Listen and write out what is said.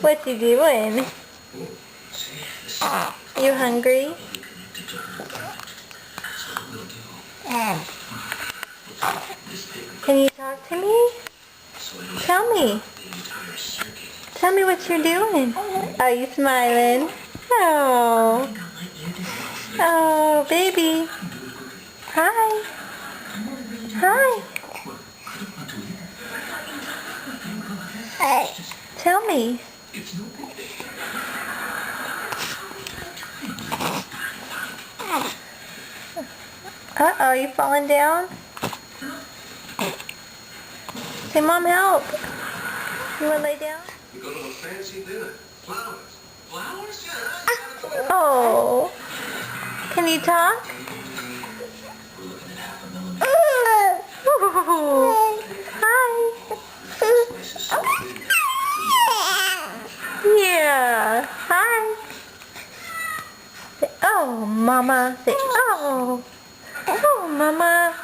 What you doing? You hungry? Can you talk to me? Tell me. Tell me what you're doing. Are you smiling? Oh. Oh, baby. Hi. Hi. Tell me. Uh-oh, you falling down? Say, Mom, help. You want to lay down? We go to a fancy dinner. Flowers. Flowers? Oh. Can you talk? Ooh. Hi. Yeah. Hi. Say, oh, Mama. Say, oh. Oh, Mama.